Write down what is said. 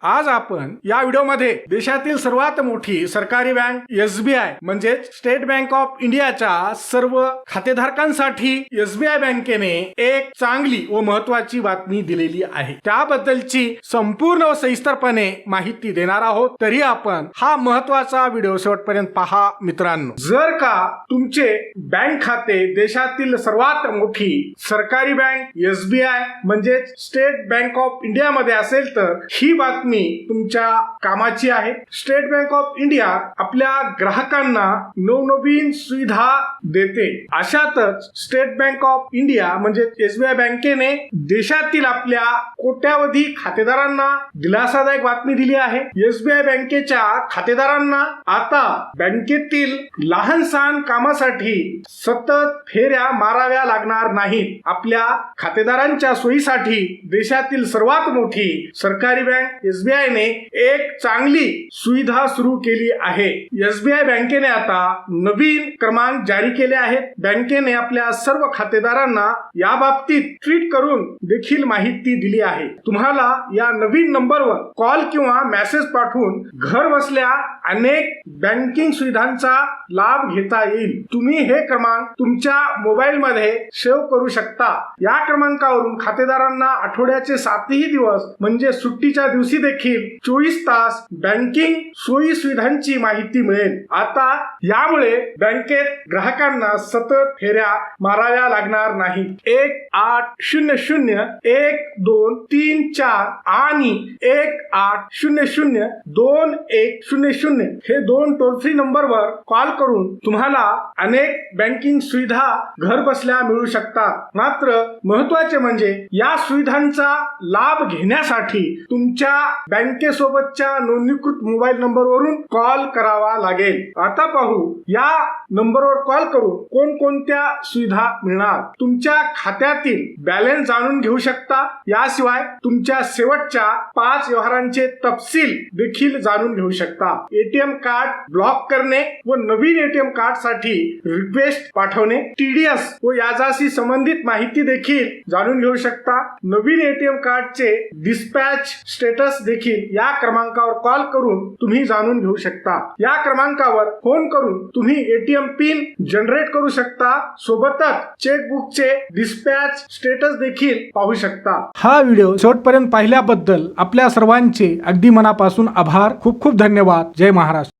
आज आपण या व्हिडिओमध्ये देशातील सर्वात मोठी सरकारी बँक एसबीआय म्हणजे स्टेट बँक ऑफ इंडियाच्या सर्व खातेधारकांसाठी एसबीआय बँकेने एक चांगली व महत्वाची बातमी दिलेली आहे। त्याबद्दलची संपूर्ण व सविस्तरपणे माहिती देणार आहोत। तरी आपण हा महत्वाचा व्हिडिओ शेवटपर्यंत पहा मित्रांनो। जर का तुमचे बँक खाते देशातील सर्वात मोठी सरकारी बँक एसबीआय म्हणजे स्टेट बँक ऑफ इंडिया मध्ये असेल तर ही बातमी तुमच्या कामाची आहे। स्टेट बँक ऑफ इंडिया आपल्या ग्राहकांना नवनवीन सुविधा देते। अशातच स्टेट बँक ऑफ इंडिया म्हणजे एसबीआय बँकेने देशातील आपल्या कोट्यावधी खातेदारांना दिलासादायक बातमी दिली आहे। एसबीआय बँकेच्या खातेदारांना आता बँकेतील लहान सहान कामासाठी सतत फेऱ्या माराव्या लागणार नाहीत। आपल्या खातेदारांच्या सोयीसाठी देशातील सर्वात मोठी सरकारी बँक एसबीआय ने एक चांगली सुविधा सुरू केली आहे। एसबीआय बँकेने आता नवीन क्रमांक जारी केले आहेत। बँकेने आपल्या सर्व खातेदारांना या बाबतीत ट्विट करून देखील माहिती दिली आहे। तुम्हाला या नवीन नंबरवर कॉल किंवा मेसेज पाठवून घर बसल्या अनेक बँकिंग सुविधांचा लाभ घेता येईल। तुम्ही हे क्रमांक तुमच्या मोबाईल मध्ये सेव्ह करू शकता। या क्रमांकावरून खातेदारांना आठवड्याचे 7ही दिवस म्हणजे सुट्टीच्या दिवशी देखील 24 तास बँकिंग सोयी सुविधांची माहिती मिळेल। आता यामुळे बँकेत ग्राहकांना सतत फेऱ्या माराव्या लागणार नाही। 1-800-1234 आणि 1-800-2100 हे दोन टोल फ्री नंबरवर कॉल करून तुम्हाला अनेक बँकिंग सुविधा घर बसल्या मिळू शकतात। मात्र महत्त्वाचे म्हणजे या सुविधांचा लाभ घेण्यासाठी तुमच्या बँकेसोबतच्या नोंदणीकृत मोबाईल नंबरवरून कॉल करावा लागेल। आता पाहू या नंबरवर कॉल करून कोणकोणत्या सुविधा मिळणार। तुमच्या खात्यातील बॅलन्स जाणून घेऊ शकता। याशिवाय तुमच्या शेवटच्या 5 व्यवहारांचे तपशील देखील जाणून घेऊ शकता। एटीएम कार्ड ब्लॉक करणे व नवीन एटीएम कार्ड साठी रिक्वेस्ट पाठवणे, टीडीएस व याच्याशी संबंधित माहिती देखील जाणून घेऊ शकता। नवीन एटीएम कार्डचे डिस्पॅच स्टेटस देखील या क्रमांकावर कॉल करून तुम्ही जाणून घेऊ शकता। या क्रमांकावर फोन करून तुम्ही एटीएम पिन जनरेट करू शकता। सोबतच चेकबुकचे डिस्पॅच स्टेटस देखील पाहू शकता। हा व्हिडिओ शेवटपर्यंत पाहिल्याबद्दल आपल्या सर्वांचे अगदी मनापासून आभार। खूप खूप धन्यवाद। जय महाराष्ट्र।